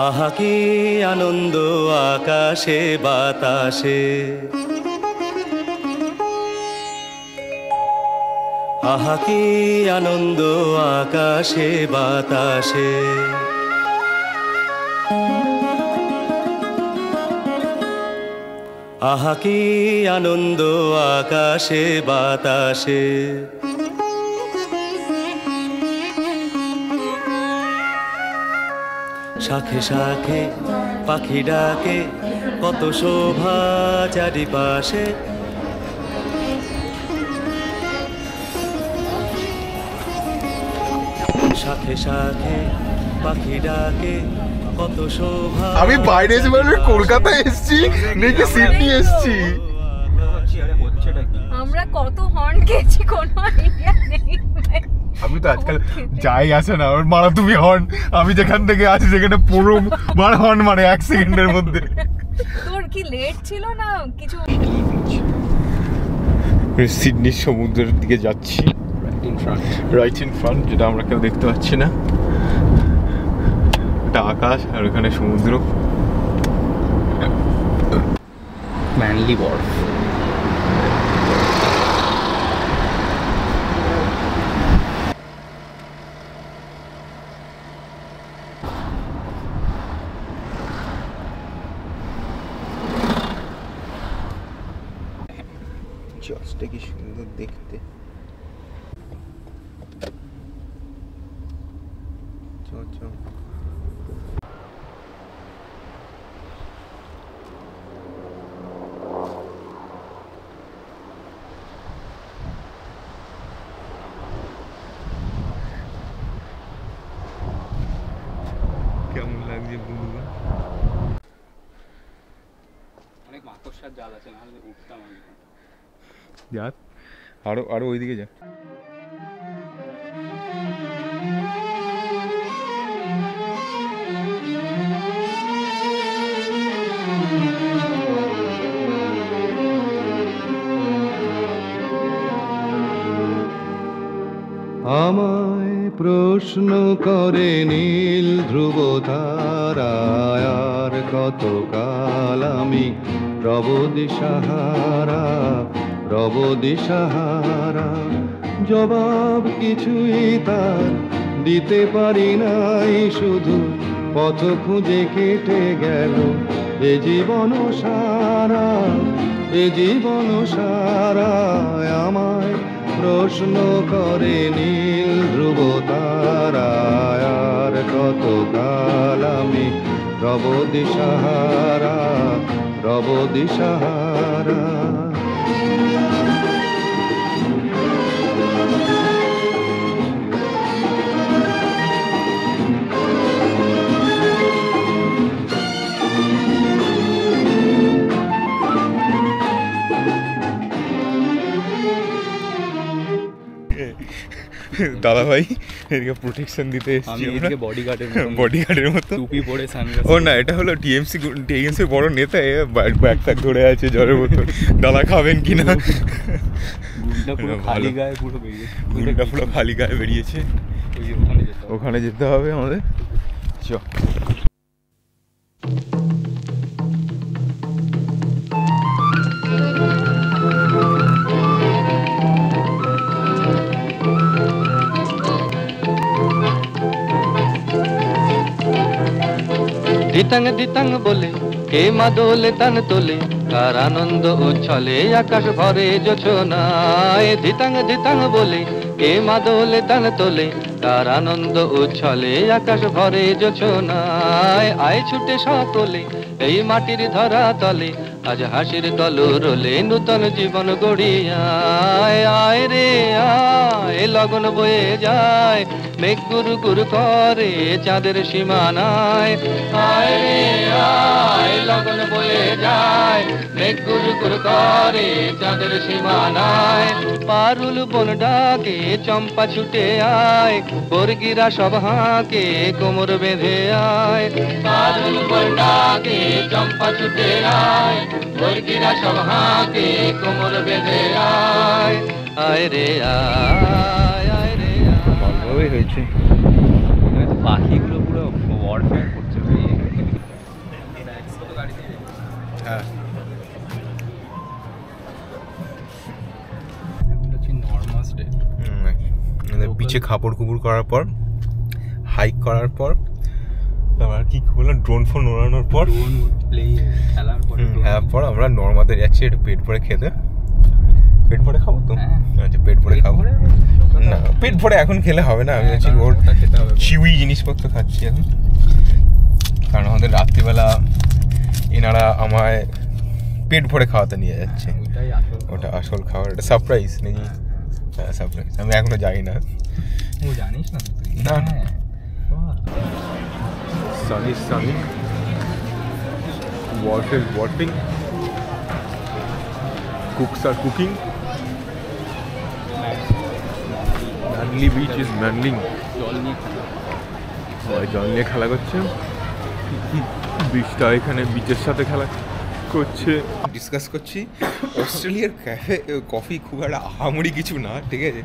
আহা কি আনন্দ আকাশে বাতাসে, আহা কি আনন্দ আকাশে বাতাসে। আহা কি আনন্দ আকাশে বাতাসে। শাখে শাখে পাখি ডাকে, কত শোভা চারিপাশে। শাখে শাখে পাখি ডাকে, কত শোভা। আমি বাইরে এসে কলকাতায় এসেছি নাকি সিডনি এসেছি। আমরা কত হর্ন খেয়েছি কোনো আইডিয়া নেই। আমি তো আজকাল যাই আসে না ওর মারা তুমি হর্ন, আমি যেখান থেকে আছি সেখানে পুরো বার হর্ন মানে 1 সেকেন্ডের মধ্যে। তোর কি লেট ছিল না কিছু? সিডনির সমুদ্রের দিকে যাচ্ছি, রাইট ইন ফ্রন্ট, যেটা আমরা কেউ দেখতে পাচ্ছি না। এটা আকাশ আর ওখানে সমুদ্র। ম্যানলি বরফ। জজটা কি সুন্দর দেখতে। কেমন লাগছে বন্ধুরা? অনেক মাকড়সার জাল আছে, না হলে উঠতাম আমি। যা আরো ওইদিকে যা। আমায় প্রশ্ন করে নীল ধ্রুব তারায়, আর কত কাল আমি রব দিশাহারা, রব দিশাহারা। জবাব কিছুই তার দিতে পারি নাই, শুধু পথ খুঁজে কেটে গেল এ জীবন সারা, এ জীবন সারা। আমায় প্রশ্ন করে নীল ধ্রুব তারায়, আর কত কাল আমি রব দিশাহারা, রব দিশাহারা। দাদা ভাই এদিকে প্রোটেকশন দিতে এসেছি। আমি এদিকে বডিগার্ডের মতো টুপি পরে সানগ্লাস। ও না, এটা হলো টিএমসি বড় নেতা, ব্যাগ ট্যাগ ধরে আছে জ্বরের মতো। দাদা খাবেন কিনা? গুলটা পুরো খালি গায়ে পুরো বেরিয়েছে। গুলটা পুরো খালি গায়ে বেরিয়েছে। ওখানে যেতে হবে আমাদের। চ দিতাং দিতাং বলে কে মা দোলে তান তোলে, কার আনন্দ উচ্ছলে আকাশ ভরে জোছনায়। দিতাং দিতাং বলে কে মা দোলে তান তোলে, কার আনন্দ উচ্ছলে আকাশ ভরে জোছনায়। আয় ছুটে সকলে এই মাটির ধরা তলে, আজ হাসির কলরোলে নূতন জীবন গড়িয়ায়। আয় রে আয় লগন বয়ে যায়, মেঘ গুরু গুরু করে চাঁদের সীমানায়। আয় রে আয় লগন বয়ে যায়, মেঘ গুরু গুরু করে চাঁদের সীমানায়। পারুল বন ডাকে চম্পা ছুটে আয়, বর্গিরা সব হাঁকে কোমর বেঁধে আয়। পারুল বন ডাকে চম্পা ছুটে আয়, বর্গিরা সব হাঁকে কোমর বেঁধে আয়। আয় রে আয়, আয় রে ভালোই হয়েছে। পাখিগুলো পুরো ওয়ারফেয়ার করছে। নিচে খাপড় কুপুর করার পর, হাইক করার পর, তারপর কি বললাম, ড্রোন ফোন ওড়ানোর পর, হ্যাঁ, পর আমরা নর্মাদে যাচ্ছি একটু পেট ভরে খেতে। পেট ভরে খাবো তো? আচ্ছা, পেট ভরে খাবো না, পেট ভরে এখন খেলে হবে না। আমি হচ্ছে ওর চিউই জিনিসপত্র খাচ্ছি এখন, কারণ আমাদের রাত্রিবেলা এনারা আমায় পেট ভরে খাওয়াতে নিয়ে যাচ্ছে। ওটা আসল খাবার, এটা সারপ্রাইজ নাকি? হ্যাঁ, সারপ্রাইজ। আমি এখনো যাই না। জানিস না? না, sun is sunny, water is watering, cooks are cooking, Manly beach is manling. জল নিয়ে খেলা করছে, বিচটা এখানে বিচের সাথে খেলা করছে। ডিসকাস করছি অস্ট্রেলিয়ার কফি খুব একটা আহামরি কিছু না, ঠিক আছে,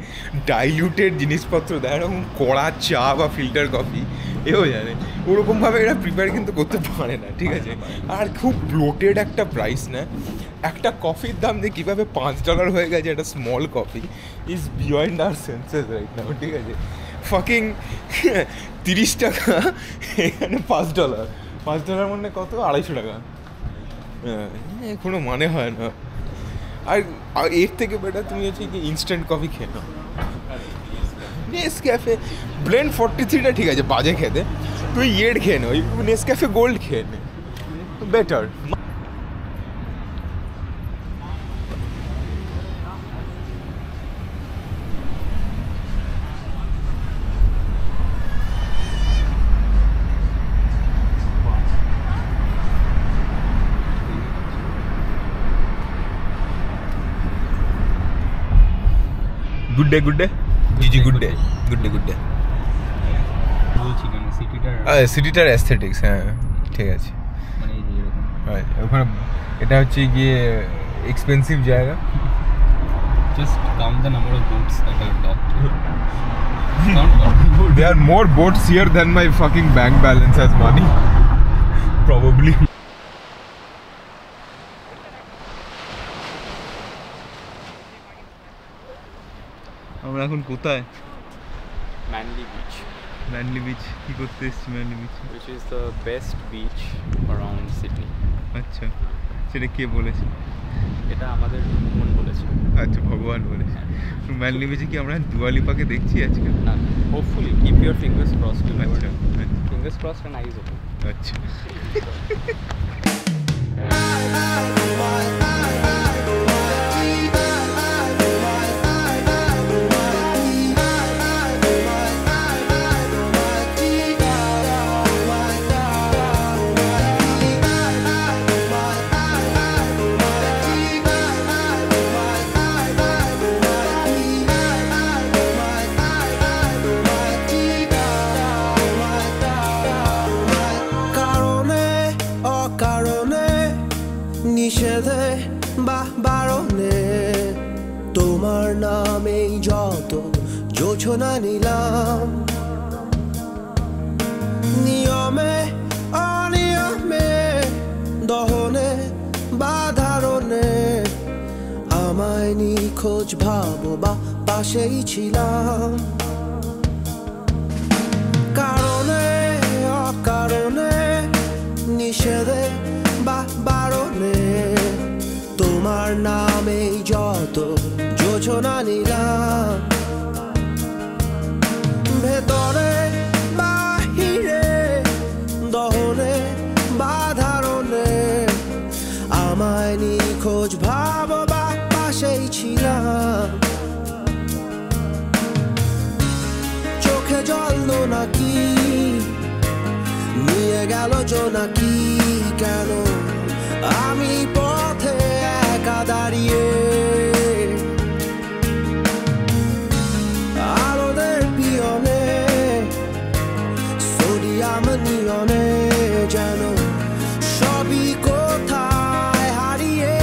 ডাইলিউটেড জিনিসপত্র দেয়, এরকম কড়া চা বা ফিল্টার কফি এও জানে, ওরকমভাবে এরা প্রিপেয়ার কিন্তু করতে পারে না, ঠিক আছে। আর খুব ব্লোটেড একটা প্রাইস না, একটা কফির দাম দিয়ে কীভাবে $5 হয়ে গেছে একটা small coffee is beyond our senses right now, ঠিক আছে। ফাকিং 30 টাকা এখানে $5 মানে কত? $250 টাকা। কোনো মানে হয় না। আর এর থেকে বেটার তুমি হচ্ছে কি ইনস্ট্যান্ট কফি খেয়ে নাও। নেসক্যাফে ব্লেন্ড 43টা ঠিক আছে, বাজে খেতে, তুই ইয়েড খেয়ে নে, ওই নেসক্যাফে গোল্ড খেয়ে নে, বেটার। গুড ডে জিজি, গুড ডে। বলছি কেন সিটিটার অ্যাস্থেটিক্স, হ্যাঁ ঠিক আছে। মানে এই যে এরকম ওখানে এটা হচ্ছে গিয়ে এক্সপেন্সিভ জায়গা। just count the number of boats that are docked. There are more boats here than my fucking bank balance has money. Probably. আমরা এখন কোথায়? Manly Beach, manly beach. কি করতে এসেছি manly beach? which is the best beach around Sydney. আচ্ছা, সেটা কে বলেছে? এটা আমাদের মন বলেছে। আচ্ছা, ভগবান বলেছে। ম্যানলি বিচে কি আমরা দুয়ালিপাকে দেখছি আজকে? না, hopefully keep your fingers crossed. আচ্ছা, Fingers crossed and eyes open. আচ্ছা। নিষেধে বা বারণে তোমার নামেই যত যোজনা নিলাম, নিয়মে অনিয়মে দহনে বা ধারণে আমায় নিখোঁজ ভাবো বা পাশেই ছিলাম, কারণে অকারণে নিষেধে বা বারণে তোমার নামেই যত যোজনা নিলাম, ভেতরে বাহিরে দহনে বা ধারণে আমায় নিখোঁজ ভাব বা পাশেই ছিলাম, চোখে জল নাকি নিয়ে গেল জোনাকি, কেন আমি পথে একা দাঁড়িয়ে, আলোদের পিয়নে সোডিয়াম নিয়নে যেন সবই কোথায় হারিয়ে,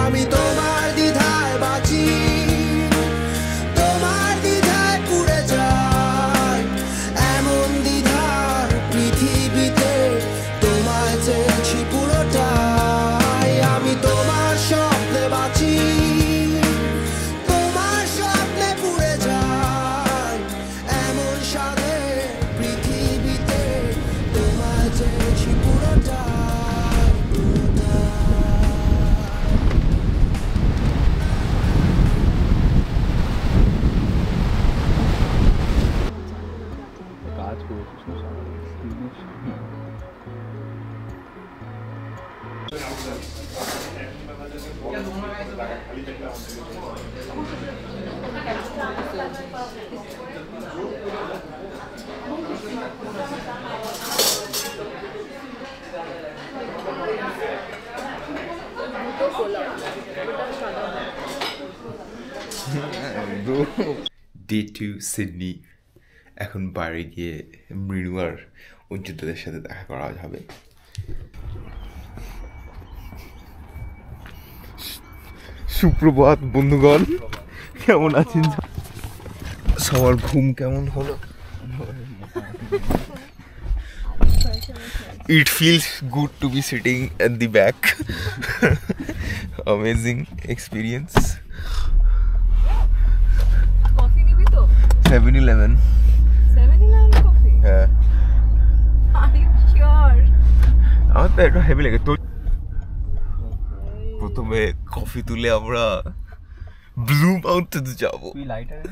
আমি তোমার দ্বিধায় বাঁচি, তোমার দ্বিধায় পুড়ে যাই, এমন দ্বিধার পৃথিবীতে তোমায় চেয়েছি পুরোটাই, আমি তোমার স্বপ্নে বাঁচি, তোমার স্বপ্নে সাধে পৃথিবীতে তোমায় চেয়েছি পুরোটাই পুরোটাই। কাজ করেছিস না সারা ডে টু সিডনি। এখন বাইরে গিয়ে মৃণু আর অঞ্চিতদের সাথে দেখা করা যাবে। সুপ্রভাত বন্ধুগণ, কেমন আছেন? সবার ঘুম কেমন হলো? It feels good to be sitting at the back. Amazing experience. Coffee নিবি তো? 7-Eleven. 7-Eleven coffee? হ্যাঁ, Are you sure? আমার তো একটু হেভি লাগে। তো প্রথমে কফি তুলে আমরা ব্লু মাউন্টেন যাবো। তুই লাইটার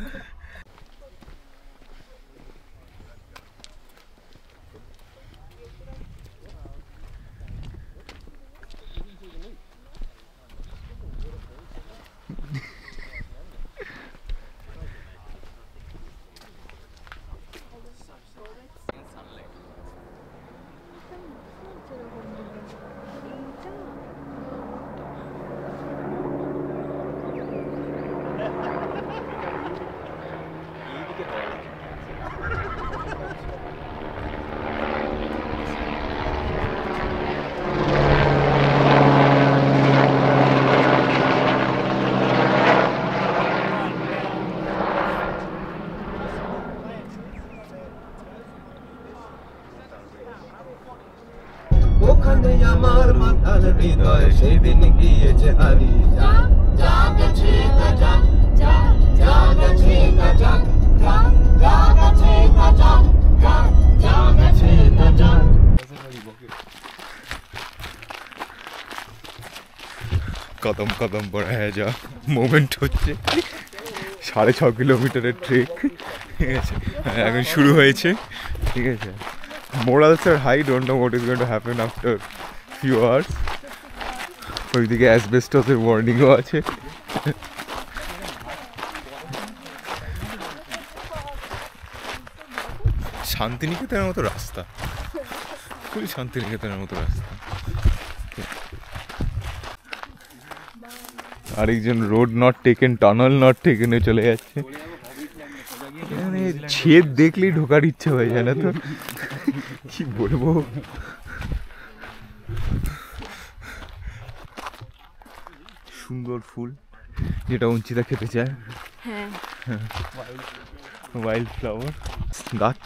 ওখানে আমার মাতাল হৃদয় সেদিন গিয়েছে হারিয়ে কদম কদম বড়া হ্যাঁ যা মোমেন্ট হচ্ছে। 6.5 কিলোমিটারের ট্রেক, ঠিক আছে, এখন শুরু হয়েছে, ঠিক আছে। মোরালস আর high, don't know what is going to happen after few hours. ওইদিকে অ্যাসবেস্টসের ওয়ার্নিংও আছে। শান্তিনিকেতনের মতো রাস্তা, খুবই শান্তিনিকেতনের মতো রাস্তা। আরেকজন road not taken, tunnel not টেকেনে চলে যাচ্ছে। মানে ছেদ দেখলেই ঢোকার ইচ্ছে হয়ে যায় না তো, কি বলবো। সুন্দর ফুল যেটা অঞ্চিতা খেতে চায়, হ্যাঁ, ওয়াইল্ড ফ্লাওয়ার গাছ।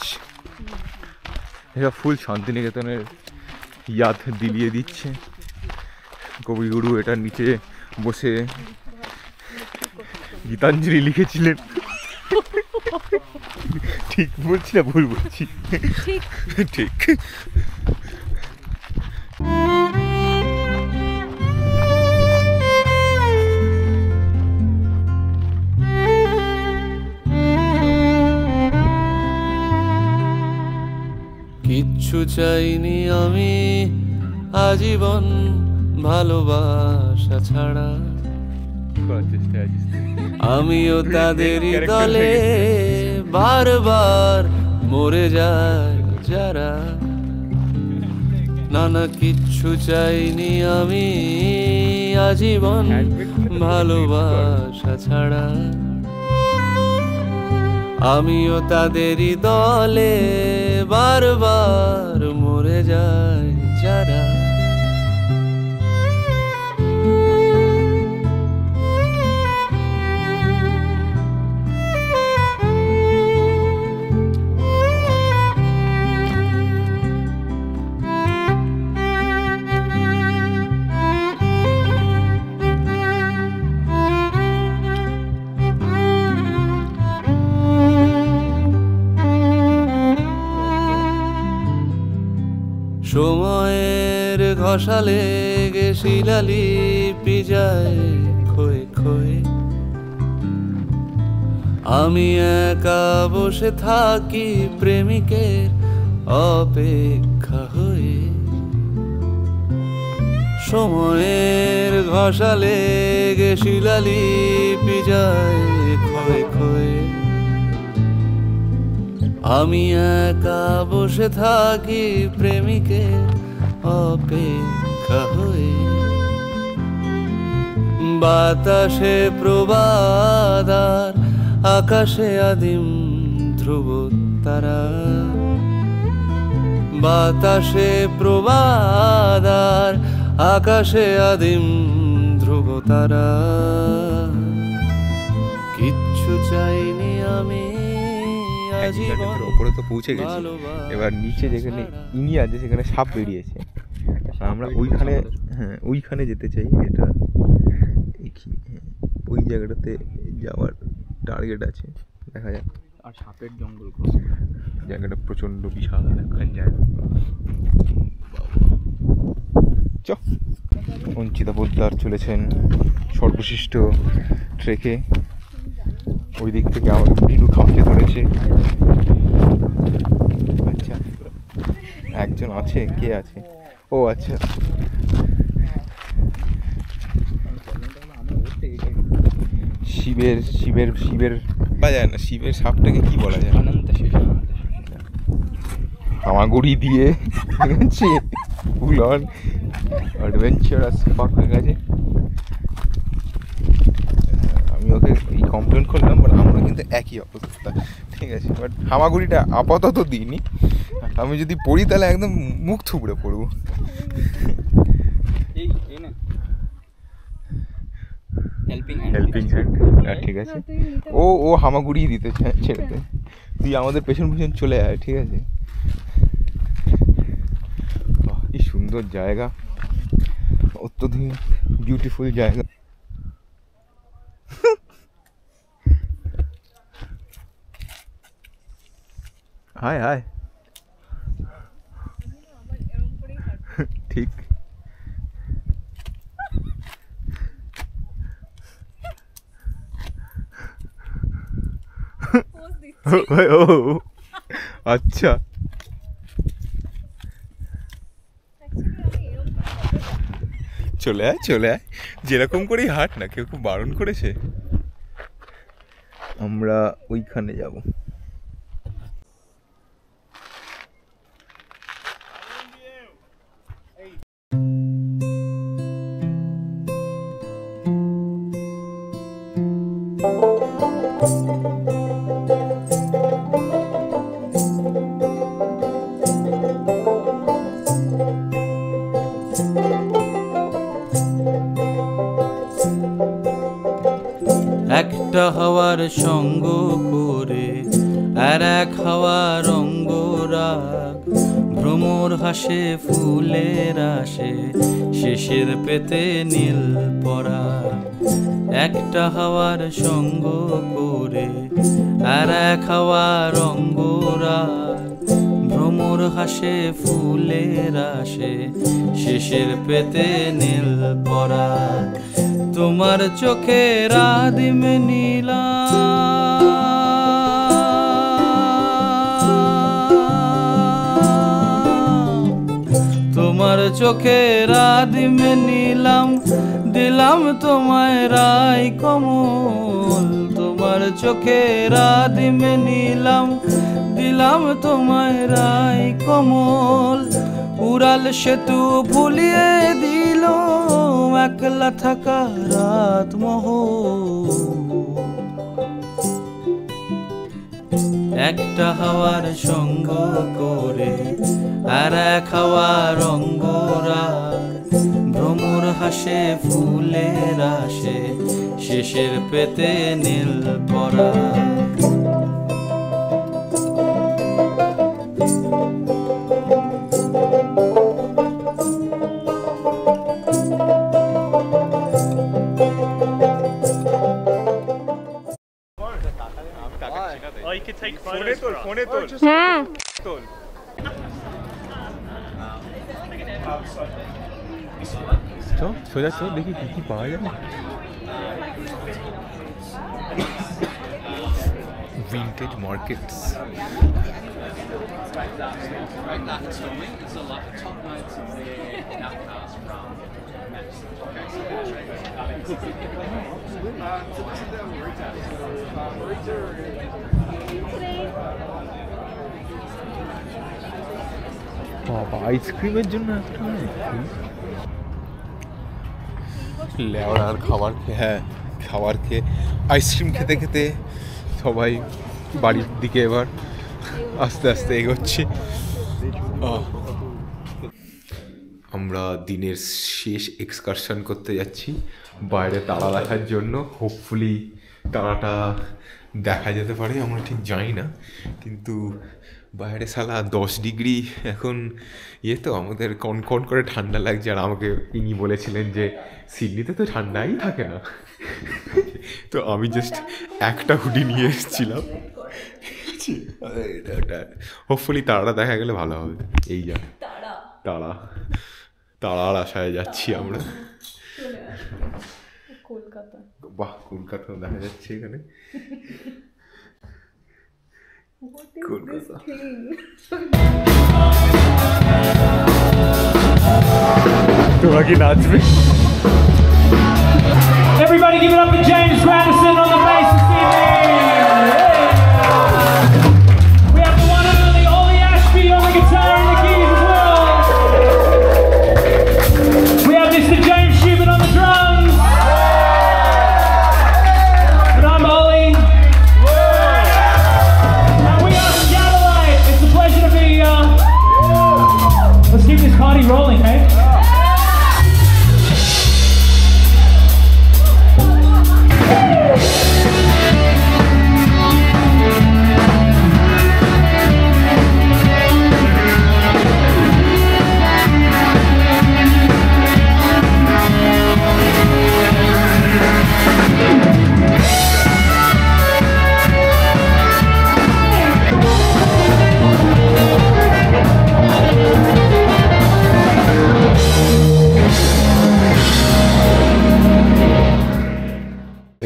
এটা ফুল শান্তিনিকেতনের ইয়াদ দিলিয়ে দিচ্ছে। কবিগুরু এটার নিচে বসে গীতাঞ্জলি লিখেছিলেন। ঠিক বলছি না ভুল বলছি? ঠিক। কিচ্ছু চাইনি আমি আজীবন ভালোবাসা ছাড়া, করার চেষ্টা আছিস আমিও তাদেরই দলে বারবার মরে যায় যারা। নানা কিচ্ছু চাইনি আমি আজীবন ভালোবাসা ছাড়া, আমিও তাদেরই দলে বারবার মরে যায় যারা। সময়ের ঘষালে গে শিলালিপি যায় ক্ষয়ে ক্ষয়ে আমি একা বসে থাকি প্রেমিকের অপেক্ষা হয়ে সময়ের ঘষালে গে শিলালিপি যায় ক্ষয়ে ক্ষয়ে আমি একা বসে থাকি প্রেমিকের অপেক্ষা হয়ে বাতাসে প্রবাদার আকাশে আদিম ধ্রুব তারা বাতাসে প্রবাদার আকাশে আদিম ধ্রুব তারা কিচ্ছু চাইনি আমি আজীবন ওপরে তো পৌঁছে গেছি এবার নিচে যেখানে ইনি আছে সেখানে সাপ বেরিয়েছে আমরা ওইখানে হ্যাঁ ওইখানে যেতে চাই এটা ওই জায়গাটাতে যাওয়ার টার্গেট আছে দেখা যাক আর সাপের জঙ্গল জায়গাটা প্রচণ্ড বিশাল একখান জায়গা চ অঞ্চিতা পোদ্দার চলেছেন সর্বশ্রেষ্ঠ ট্রেকে ওই দিক থেকে আমাকে ভিড়ু খাওয়াতে ধরেছে আচ্ছা একজন আছে কে আছে ও আচ্ছা শিবের শিবের শিবের বলা যায় না শিবের সাপটাকে কি বলা যায় হামাগুড়ি দিয়ে ফুল অন অ্যাডভেঞ্চারাস পাক হয়ে গেছে আমি ওকে এই কমপ্লেন করলাম বাট আমরা কিন্তু একই অবস্থা ঠিক আছে বাট হামাগুড়িটা আপাতত দিইনি আমি যদি পড়ি তাহলে একদম মুখ থুবড়ে পড়বো হেল্পিং হ্যান্ড ঠিক আছে ও হামাগুড়ি দিতে ছেড়ে দে তুই আমাদের পেছন পেছন চলে আয় ঠিক আছে কি সুন্দর জায়গা অত্যধিক বিউটিফুল জায়গা হায় হায় ঠিক ও আচ্ছা চলে আয় যেরকম করেই হাঁট না কেউ খুব বারণ করেছে আমরা ওইখানে যাব একটা হাওয়ার সঙ্গ করে আর এক হাওয়ার অঙ্গরাগ ভ্রমর হাসে ফুলের আসে শেষের পেতে নীল পরাগ একটা হাওয়ার সঙ্গ করে আর এক হাওয়ার অঙ্গরাগ ভ্রমর হাসে ফুলের আসে শেষের পেতে নীল পরাগ তোমার চোখের আদিম নীলা তোমার চোখের আদিম নীলাম দিলাম তোমায় রায় কমল তোমার চোখের আদিম নীলাম দিলাম তোমায় রায় কমল উড়াল সেতু ভুলিয়ে দিল একলা থাকা রাত মোহ একটা হাওয়ার সঙ্গ করে আর এক হাওয়ার অঙ্গরাগ ভ্রমর হাসে ফুলের আসে শেষের পেতে নীল পরাগ ফোনে তোল হ্যাঁ তোল চল সোজা চল দেখি কি কি পাওয়া যায়। Vintage markets. বাবা আইসক্রিমের জন্য একটা লেওড়ার খাবার খেয়ে, হ্যাঁ খাবার খেয়ে আইসক্রিম খেতে খেতে সবাই বাড়ির দিকে এবার আস্তে আস্তে এগোচ্ছে। আমরা দিনের শেষ এক্সকারশন করতে যাচ্ছি বাইরে তারা দেখার জন্য। হোপফুলি তারাটা দেখা যেতে পারে, আমরা ঠিক জানি না, কিন্তু বাইরে সালা 10 ডিগ্রি এখন। তো আমাদের কনকন করে ঠান্ডা লাগছে। আর আমাকে ইনি বলেছিলেন যে সিডনিতে তো ঠান্ডাই থাকে না, তো আমি জাস্ট একটা হুডি নিয়ে এসেছিলাম। হোপফুলি তারাটা দেখা গেলে ভালো হবে। এই যা তারা, তারার আশায় যাচ্ছি আমরা। কলকাতা, বাহ কলকাতা দেখা যাচ্ছে এখানে। কলকাতা তোরা কি নাচবে? Everybody give it up for James Grandison on the bass this evening. We have the one and only Ollie Ashby on the guitar and the keys as well. We have Mr. James Schubert on the drums. And I'm Ollie. And we are from Gadolite. It's a pleasure to be let's keep this party rolling, hey?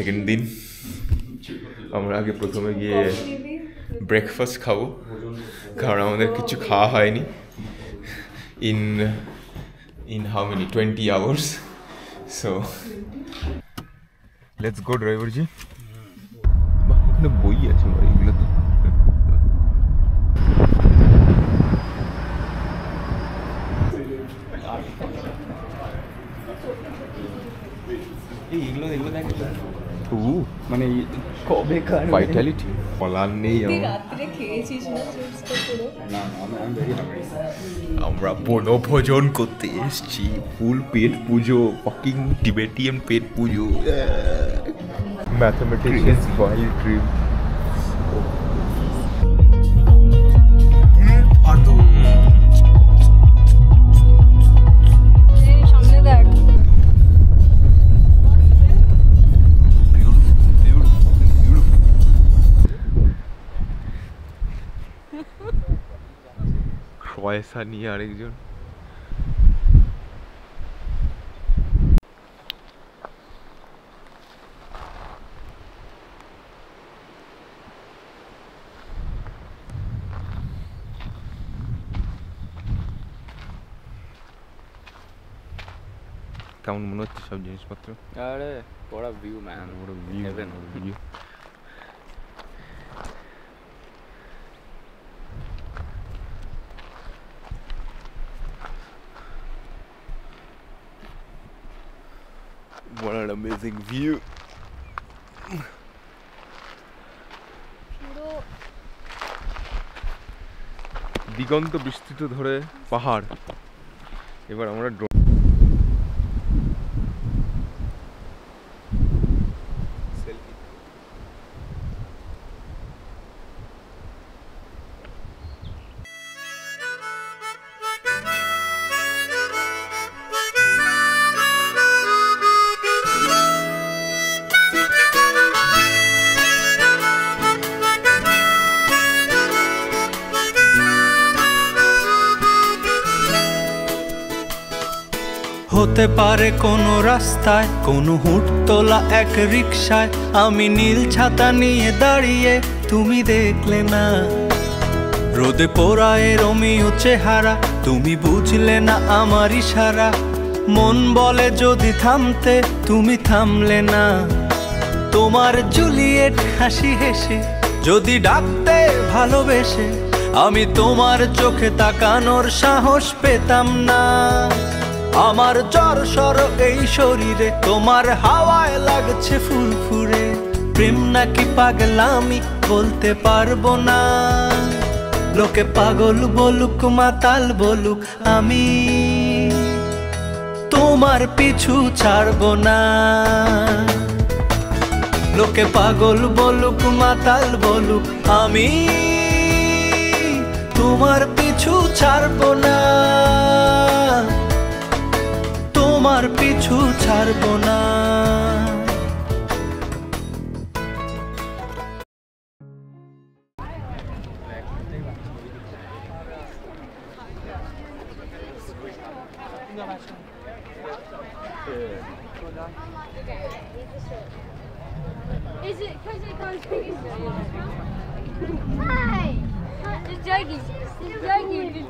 Second দিন আমরা আগে প্রথমে গিয়ে breakfast খাবো, কারণ আমাদের কিছু খাওয়া হয়নি in how many 20 hours. So let's go ড্রাইভারজি। বাহ এখানে বই আছে এগুলো তো। এগুলো দেখ মানে কবে কার ভাইটালিটি বলার নেই। রাত্রে খেয়েছিস না চিপসটা পুরো? আমরা বনভোজন করতে এসেছি, ফুল পেট পুজো, ফাকিং টিবেটিয়ান পেট পুজো, ম্যাথমেটিক্স ওয়াইল্ড ট্রিপ। সামনে দেখ, পয়সা নিয়ে আরেকজন। কেমন মনে হচ্ছে সব জিনিসপত্র? আরে বড় ভিউ ম্যান, বড় view, view. What an amazing view. পুরো দিগন্ত বিস্তৃত ধরে পাহাড়। এবার আমরা হতে পারে কোনো রাস্তায়, কোনো হুট তোলা এক রিকশায়, আমি নীল ছাতা নিয়ে দাঁড়িয়ে তুমি দেখলে না। রোদে পোড়ায় রোমিও চেহারা, তুমি বুঝলে না আমার ইশারা। মন বলে যদি থামতে, তুমি থামলে না। তোমার জুলিয়েট হাসি হেসে যদি ডাকতে ভালোবেসে, আমি তোমার চোখে তাকানোর সাহস পেতাম না। আমার জ্বর সর এই শরীরে, তোমার হাওয়ায় লাগছে ফুরফুরে। প্রেম নাকি পাগলামি বলতে পারবো না। লোকে পাগল বলুক মাতাল বলুক, আমি তোমার পিছু ছাড়বো না। লোকে পাগল বলুক মাতাল বলুক, আমি তোমার পিছু ছাড়বো না। তোমার পিছু ছাড়বো না। Is it because they can't speak English? Hi! Just joking. Just joking.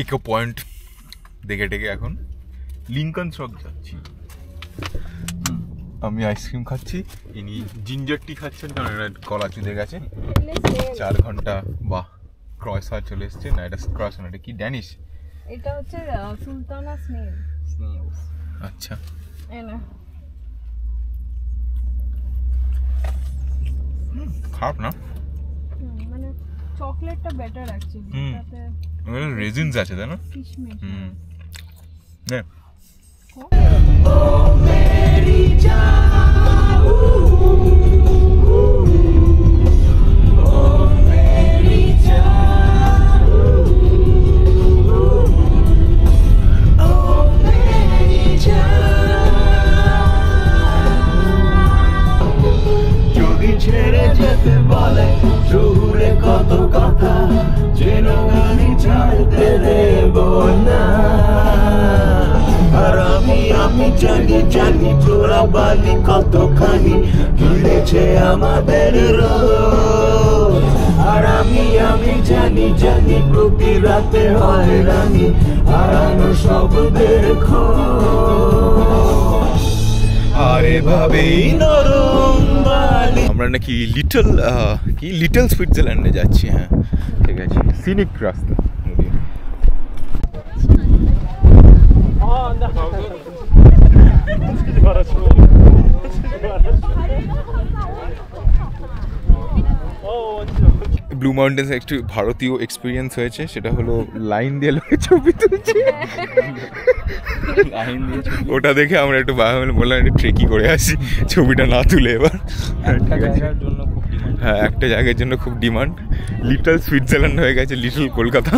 Eco point দেখে টেকে এখন লিঙ্কন শক যাচ্ছি। আমি আইসক্রিম খাচ্ছি, ইনি জিঞ্জার টি খাচ্ছেন কারণ এটা গলা চুদে গেছে। 4 ঘন্টা বাহ ক্রয়সার চলে এসছে। না এটা ক্রয়স না, এটা কি ড্যানিশ? এটা হচ্ছে সুলতানা স্নেলস। আচ্ছা এনা খারাপ না, মানে চকলেটটা বেটার অ্যাকচুয়ালি। তাতে রেজিনস আছে তাই না? কিশমিশ। নে যদি ছেড়ে যেতে বলে শহুরে কত কথা, যেন আমি ছাড়তে দেব না। আর আমি জানি জানি চোরা বালি কতখানি ঘিরেছে আমাদের রোজ। আর আমি জানি জানি প্রতি রাতে হয় রানি হারানো শব্দের খোঁজ। আর এভাবেই নরম বালি। আমরা নাকি লিটল সুইজারল্যান্ডে যাচ্ছি। হ্যাঁ ঠিক আছে, সিনিক রাস্তা। ব্লু মাউন্টেন্স একটু ভারতীয় এক্সপিরিয়েন্স হয়েছে, সেটা হলো লাইন দিয়ে লোকে ছবি তুলছে। ওটা দেখে আমরা একটু বললাম একটু ট্রেকি করে আসি, ছবিটা না তুলে এবার। হ্যাঁ একটা জায়গার জন্য খুব ডিমান্ড। লিটল সুইজারল্যান্ড হয়ে গেছে লিটল কলকাতা।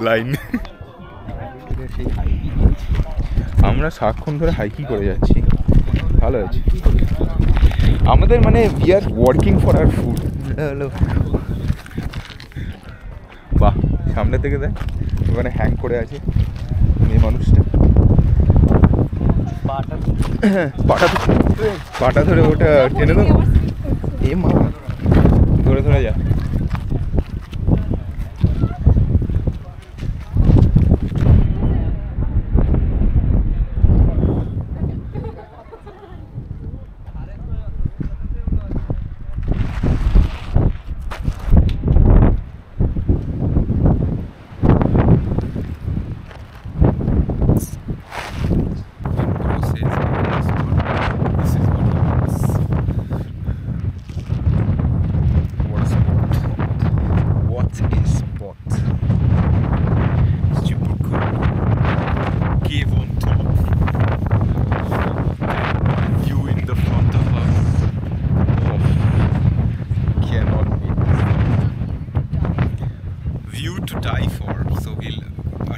লাইন আমরা সারাক্ষণ ধরে হাইকিং করে যাচ্ছি, ভালো আছে আমাদের, মানে we are working for our food. হলো বাহ, সামনে থেকে দেখ ওখানে হ্যাং করে আছে মেয়ে মানুষটা, পাটা ধরে ওটা টেনে দেবো। এ মা ধরে ধরে যা। What a sport.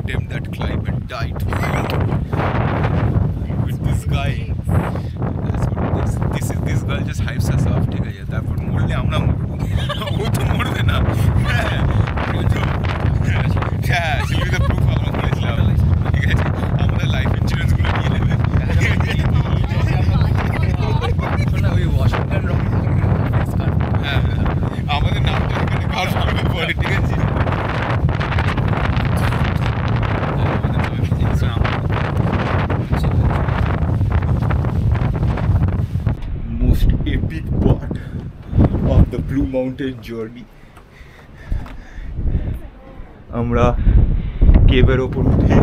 attempt that climb and died with this guy. This girl just hypes us up, ঠিক আছে? তারপর মরলে আমরা মরবো, ও তো মরবে না। হ্যাঁ, she'll be the proof আমরা বলেছিলাম, ঠিক আছে? আমাদের লাইফ ইন্স্যুরেন্স গুলো নিয়ে নেবে। ওই ওয়াশিংটন হ্যাঁ, আমাদের নামটা এখানে কার্ভ করে পড়ে, ঠিক আছে? Most epic part of the Blue Mountain journey. আমরা কেবের ওপর উঠে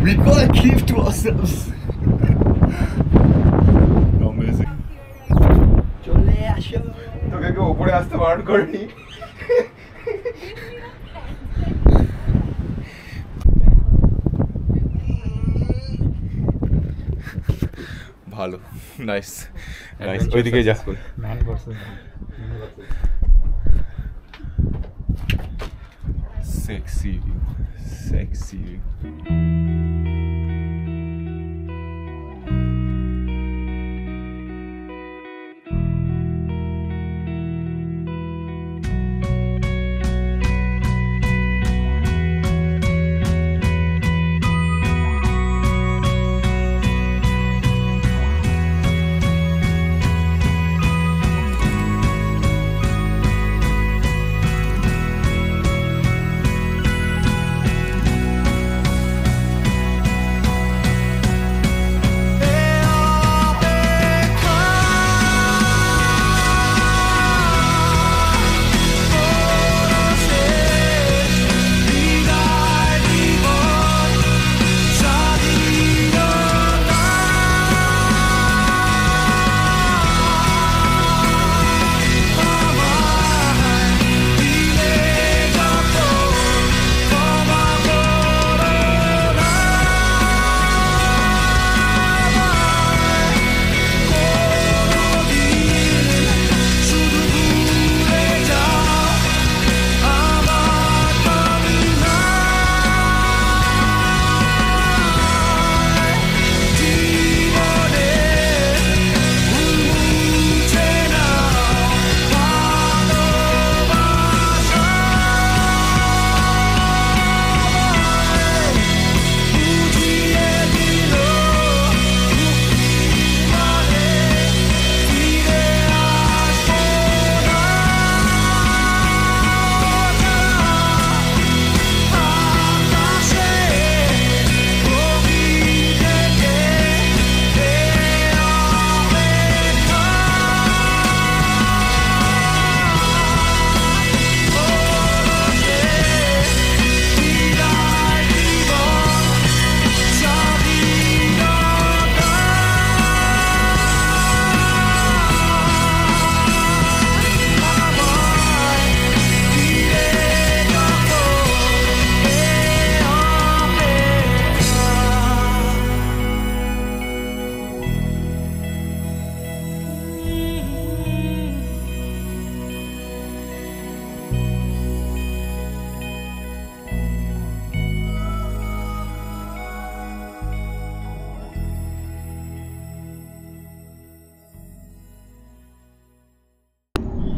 we got a cave to ourselves. Amazing. চলে আসো, তোকে কেউ ওপরে আসতে বারণ করেনি? ভালো, নাইস নাইস, ওইদিকে যা। Man versus Sexy view, sexy view.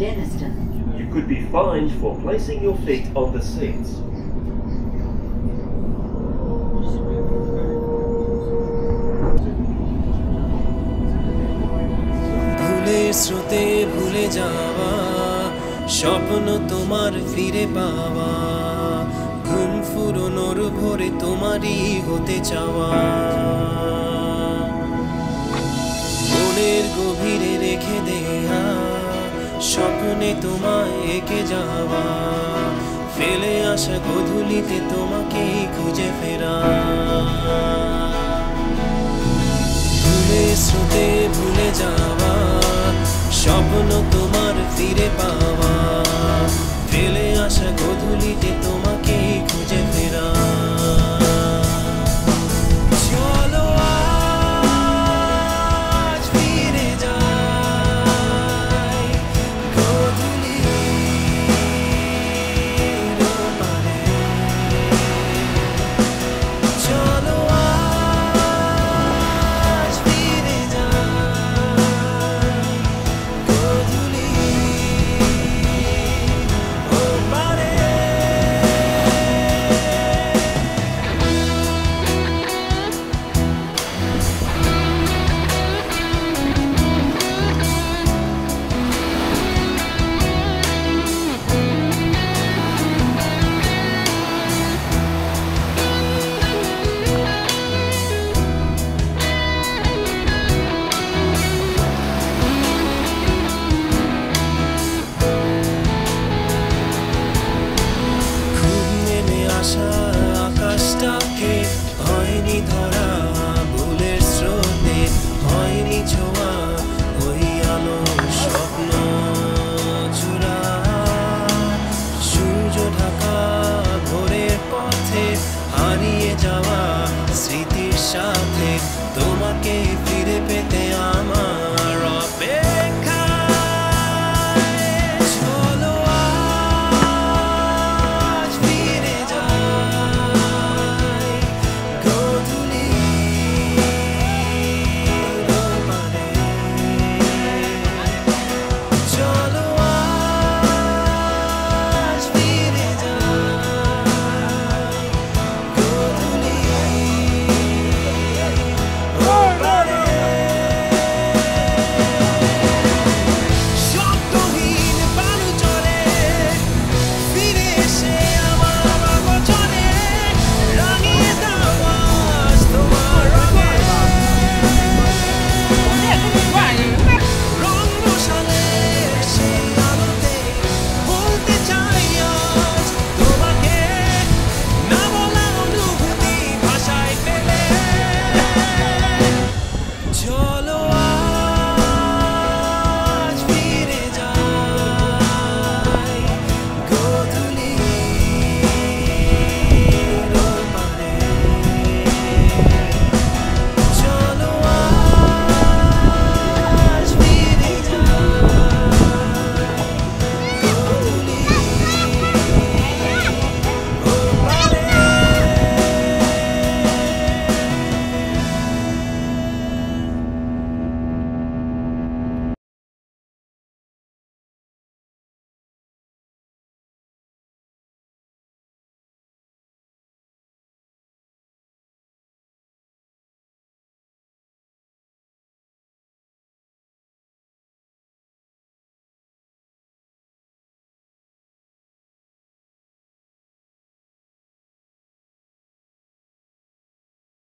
Denniston. You could be fined for placing your feet on the seats. ভুলের স্রোতে ভুলে যাওয়া, স্বপ্ন তোমার ফিরে পাওয়া, ঘুম ফুরোনোর ভোরে তোমারই হতে চাওয়া, মনের গভীরে রেখে দেয়া স্বপ্নে তোমায় এঁকে যাওয়া, ফেলে আসা গধূলিতে তোমাকেই খুঁজে ফেরা, ভুলের স্রোতে ভুলে যাওয়া, স্বপ্ন তোমার ফিরে পাওয়া, ফেলে আসা গধূলিতে তোমাকেই খুঁজে ফেরা। চলো আজ ফিরে যাই গধূলির পারে, সামনে